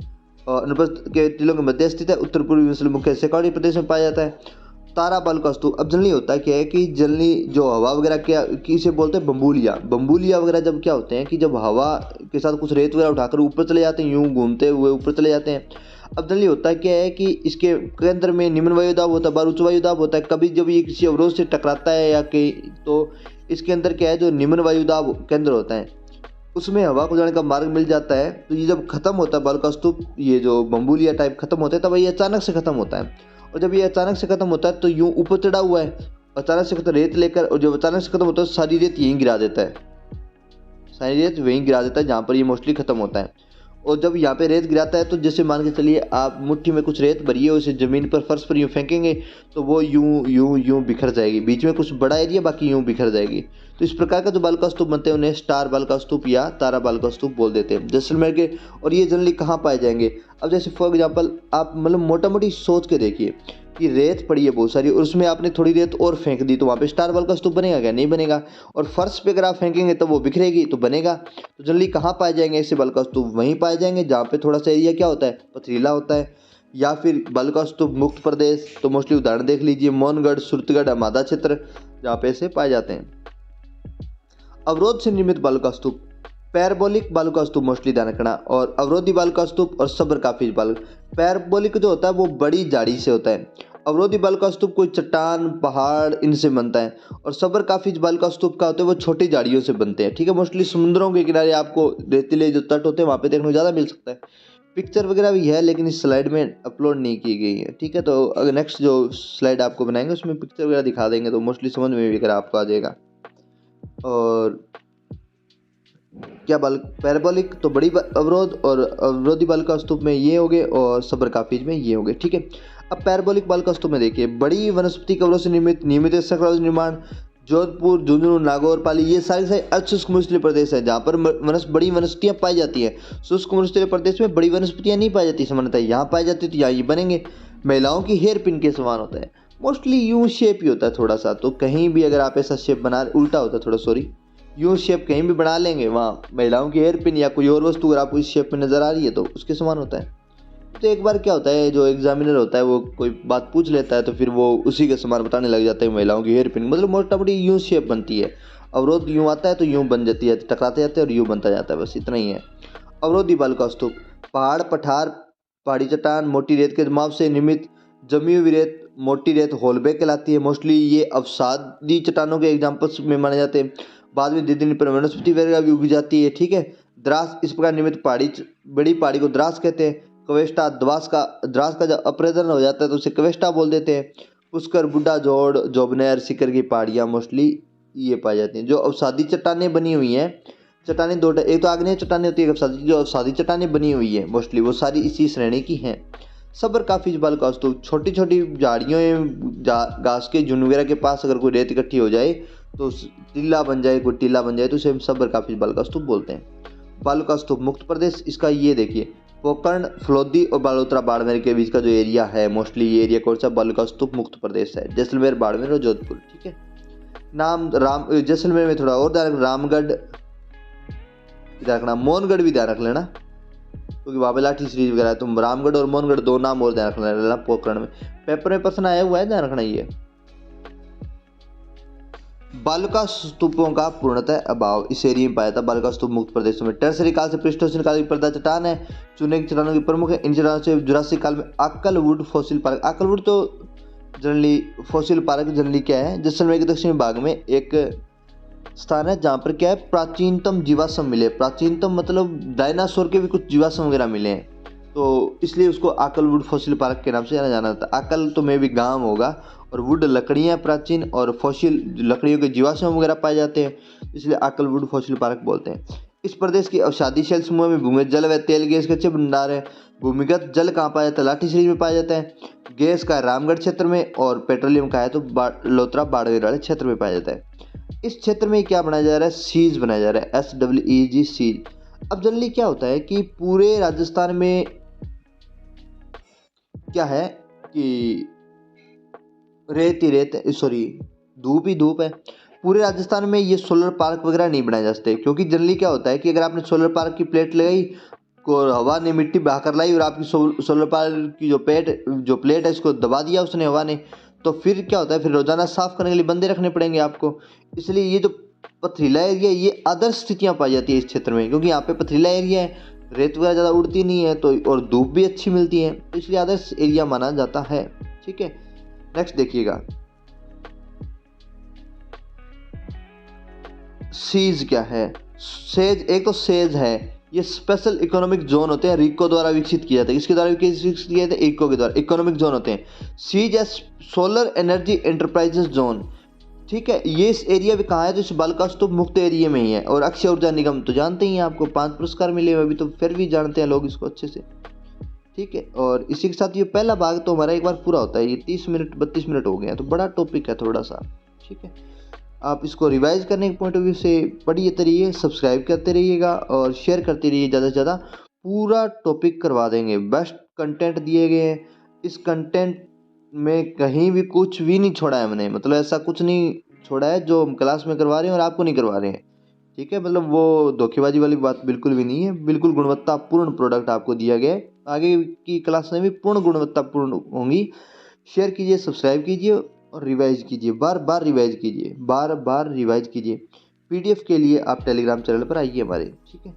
और अनुप्रस्थ के टीलों के मध्य स्थित है, उत्तर पूर्वी मुख्य शेखावाड़ी प्रदेश में पाया जाता है। तारा बल का स्तूप, अब जनरली होता है क्या है कि जनरली जो हवा वगैरह क्या किसे बोलते हैं, बम्बूलिया, बम्बूलिया वगैरह जब क्या होते हैं कि जब हवा के साथ कुछ रेत वगैरह उठाकर ऊपर चले जाते हैं, यूं घूमते हुए ऊपर चले जाते हैं। अब जनरली होता है क्या है कि इसके केंद्र में निम्न वायुदाब होता है, बार उच्च वायुदाब होता है। कभी जब ये किसी अवरोध से टकराता है या कहीं, तो इसके अंदर क्या है जो निम्न वायुदाब केंद्र होता है उसमें हवा को जाने का मार्ग मिल जाता है। तो ये जब खत्म होता है बल का स्तूप, ये जो बम्बूलिया टाइप खत्म होता है, तब ये अचानक से खत्म होता है। और जब ये अचानक से खत्म होता है तो यूं ऊपर चढ़ा हुआ है, अचानक से खत्म रेत लेकर, और जब अचानक से खत्म होता है सारी रेत यहीं गिरा देता है, सारी रेत वहीं गिरा देता है जहाँ पर ये मोस्टली खत्म होता है। और जब यहाँ पे रेत गिराता है तो जैसे मान के चलिए आप मुट्ठी में कुछ रेत भरी है, उसे ज़मीन पर फर्श पर यूँ फेंकेंगे तो वो यूँ यूँ यूँ बिखर जाएगी, बीच में कुछ बड़ा एरिया बाकी यूँ बिखर जाएगी। तो इस प्रकार का जो बल का स्तूप बनते हैं उन्हें स्टार बल का स्तूप या तारा बल का स्तूप बोल देते हैं जैसलमेर के। और ये जनरली कहाँ पाए जाएंगे, अब जैसे फॉर एग्जाम्पल आप मतलब मोटा मोटी सोच के देखिए कि रेत पड़ी है बहुत सारी और उसमें आपने थोड़ी रेत और फेंक दी, तो वहाँ पे स्टार बल का स्तूप बनेगा क्या, नहीं बनेगा। और फर्श पे अगर आप फेंकेंगे तो वो बिखरेगी तो बनेगा। तो जनरली कहाँ पाए जाएंगे ऐसे बल का स्तूप, वहीं पाए जाएंगे जहाँ पे थोड़ा सा एरिया क्या होता है, पथरीला होता है। या फिर बल का स्तूप मुक्त प्रदेश, तो मोस्टली उदाहरण देख लीजिए मौनगढ़, सुरतगढ़, अमादा क्षेत्र, जहाँ पे ऐसे पाए जाते हैं। अवरोध से निर्मित बल का स्तूप, पैराबोलिक बल का स्तूप मोस्टली ध्यान रखना, और अवरोधी बल का स्तूप और सब्र काफिज बल। पैराबोलिक जो होता है वो बड़ी जाड़ी से होता है, अवरोधी बल का स्तूप कोई चट्टान पहाड़ इनसे बनता है, और सब्र काफिज बल का स्तूप का होता है वो छोटी झाड़ियों से बनते हैं, ठीक है। मोस्टली समुद्रों के किनारे आपको रेतीले जो तट होते हैं वहाँ पे देखने को ज़्यादा मिल सकता है। पिक्चर वगैरह भी है लेकिन इस स्लाइड में अपलोड नहीं की गई है, ठीक है। तो अगर नेक्स्ट जो स्लाइड आपको बनाएंगे उसमें पिक्चर वगैरह दिखा देंगे तो मोस्टली समझ में भी अगर आपको आ जाएगा। और क्या बल पैराबोलिक तो बड़ी अवरोध, और अवरोधी बल का स्तूप में ये हो गए और सब्र काफिज में ये हो गए, ठीक है। अब पैराबोलिक बल का स्तूप में देखिए बड़ी वनस्पति कवरों से निर्मित नियमित निर्माण, जोधपुर, झुंझुनू, नागौर, पाली, ये सारे अर्धशुष्क मरुस्थलीय प्रदेश है जहाँ पर बड़ी वनस्पतियाँ पाई जाती हैं। शुष्क मरुस्थलीय प्रदेश में बड़ी वनस्पतियाँ नहीं पाई जाती सामान्यतः, यहाँ पाई जाती तो यहाँ ये बनेंगे। महिलाओं की हेयर पिन के समान होता है, मोस्टली यूं शेप ही होता है थोड़ा सा, तो कहीं भी अगर आप ऐसा शेप बना, उल्टा होता है थोड़ा, सॉरी, यूं शेप कहीं भी बना लेंगे वहाँ महिलाओं की हेयर पिन या कोई और वस्तु अगर आपको इस शेप में नजर आ रही है तो उसके समान होता है। तो एक बार क्या होता है जो एग्जामिनर होता है वो कोई बात पूछ लेता है तो फिर वो उसी के समान बताने लग जाता है महिलाओं की हेयर पिन, मतलब मोटा मोटी यूं शेप बनती है। अवरोध यूं आता है तो यूं बन जाती है, टकराते जाते हैं और यूं बनता जाता है, बस इतना ही है। अवरोधी बल का स्तूप, पहाड़, पठार, पहाड़ी चट्टान, मोटी रेत के जमाव से निर्मित जमी हुई रेत, मोटी रेत होलबेक कहलाती है। मोस्टली ये अवसादी चट्टानों के एग्जाम्पल्स में माने जाते हैं। बाद में धीरे धीरे पर वनस्पति वगैरह भी उग जाती है, ठीक है। द्रास, इस प्रकार निर्मित पहाड़ी बड़ी पहाड़ी को द्रास कहते हैं। कवेस्टा, द्रास का जब अप्रजन हो जाता है तो उसे कवेस्टा बोल देते हैं। पुष्कर, बुड्ढा जोड़, जोबनेर, सीकर की पहाड़ियाँ मोस्टली ये पाई जाती हैं। जो अवसादी चट्टानें बनी हुई हैं, चट्टानें दो, एक तो आग्नेय चट्टानें होती है अवसादी, जो अवसादी चट्टानें बनी हुई है मोस्टली वो सारी इसी श्रेणी की हैं। सब्र काफिज बल का स्तूप, छोटी छोटी झाड़ियों घास के झुंड वगैरह के पास अगर कोई रेत इकट्ठी हो जाए तो टीला बन जाए, कोई टीला बन जाए तो उसे हम सब्र काफी बालू का स्तूप बोलते हैं। बालू का स्तूप मुक्त प्रदेश, इसका ये देखिए पोकरण, फलोदी और बालोतरा बाड़मेर के बीच का जो एरिया है, मोस्टली ये एरिया कौन सा, बालू का स्तूप मुक्त प्रदेश है। जैसलमेर, बाड़मेर और जोधपुर। ठीक है, नाम राम, जैसलमेर में थोड़ा और ध्यान रखना, रामगढ़ ध्यान रखना, मोहनगढ़ भी ध्यान रख लेना क्योंकि वहाँ पे लाठी सीरीज वगैरह है। तुम रामगढ़ और मोहनगढ़ दो नाम और ध्यान रखना लेना पोकरण में, पेपर में प्रश्न आया हुआ है, ध्यान रखना। ये बालुका स्तूपों का पूर्णतः अभाव इस एरिया में पाया था बालुका स्तूप मुक्त प्रदेशों में। टर्सरी काल से प्लीस्टोसीन काल की पर्दा चट्टान है, चूने की चट्टानों की प्रमुख है। इन चट्टानों से जुरासिक काल में आकलवुड फॉसिल पार्क, आकलवुड तो जनरली फॉसिल पार्क जनरली क्या है, जैसलमेर के दक्षिणी भाग में एक स्थान है जहाँ पर क्या है प्राचीनतम जीवाश्म मिले। प्राचीनतम मतलब डायनासोर के भी कुछ जीवाश्म वगैरह मिले हैं, तो इसलिए उसको आकलवुड फॉसिल पार्क के नाम से जाना जाना था। आकल तो मे भी गांव होगा और वुड लकड़ियाँ प्राचीन, और फॉसिल लकड़ियों के जीवाश्म वगैरह पाए जाते हैं, इसलिए आकलवुड फॉसिल पार्क बोलते हैं। इस प्रदेश की अवसादी शैल समूह में भूमिगत जल व तेल गैस के अच्छे भंडार है। भूमिगत जल कहाँ पाया जाता है, लाठी सीरीज में पाया जाता है। गैस का रामगढ़ क्षेत्र में, और पेट्रोलियम का है तो लोतरा बाड़मेर वाले क्षेत्र में पाया जाता है। इस क्षेत्र में क्या बनाया जा रहा है, सीज बनाया जा रहा है, SEEG सीज। अब जनरली क्या होता है कि पूरे राजस्थान में क्या है कि रेत ही रेत है, सॉरी धूप ही धूप है। पूरे राजस्थान में ये सोलर पार्क वगैरह नहीं बनाए जा सकते, क्योंकि जनरली क्या होता है कि अगर आपने सोलर पार्क की प्लेट लगाई को हवा ने मिट्टी बहाकर लाई और आपकी सोलर पार्क की जो प्लेट है इसको दबा दिया उसने हवा ने, तो फिर क्या होता है, फिर रोजाना साफ करने के लिए बंदे रखने पड़ेंगे आपको। इसलिए ये जो पथरीला एरिया, ये आदर्श स्थितियाँ पाई जाती है इस क्षेत्र में, क्योंकि यहाँ पे पथरीला एरिया है, रेत वगैरह ज़्यादा उड़ती नहीं है तो, और धूप भी अच्छी मिलती है, तो इसलिए आदर्श एरिया माना जाता है। ठीक है, नेक्स्ट देखिएगा सीज क्या है। सेज, एक तो सेज है, ये स्पेशल इकोनॉमिक जोन होते हैं, रिको द्वारा विकसित किया जाता है। किसके द्वारा विकसित किया जाता है, इको के द्वारा। इकोनॉमिक जोन होते हैं। सीज एस सोलर एनर्जी एंटरप्राइजेस जोन। ठीक है, ये इस एरिया में कहाँ है, तो इस बालुका स्तूप मुक्त एरिया में ही है। और अक्षय ऊर्जा निगम तो जानते ही हैं, आपको 5 पुरस्कार मिले हुए, अभी तो फिर भी जानते हैं लोग इसको अच्छे से। ठीक है, और इसी के साथ ये पहला भाग तो हमारा एक बार पूरा होता है। ये 30 मिनट 32 मिनट हो गए हैं, तो बड़ा टॉपिक है थोड़ा सा। ठीक है, आप इसको रिवाइज करने के पॉइंट ऑफ व्यू से पढ़िए रहिए, सब्सक्राइब करते रहिएगा और शेयर करते रहिए ज़्यादा से ज़्यादा। पूरा टॉपिक करवा देंगे, बेस्ट कंटेंट दिए गए हैं। इस कंटेंट में कहीं भी कुछ भी नहीं छोड़ा है हमने, मतलब ऐसा कुछ नहीं छोड़ा है जो हम क्लास में करवा रहे हैं और आपको नहीं करवा रहे हैं। ठीक है, मतलब वो धोखेबाजी वाली बात बिल्कुल भी नहीं है, बिल्कुल गुणवत्तापूर्ण प्रोडक्ट आपको दिया गया है। आगे की क्लास में भी पूर्ण गुणवत्तापूर्ण होंगी। शेयर कीजिए, सब्सक्राइब कीजिए और रिवाइज कीजिए, बार बार रिवाइज कीजिए, बार बार रिवाइज कीजिए। PDF के लिए आप टेलीग्राम चैनल पर आइए हमारे। ठीक है।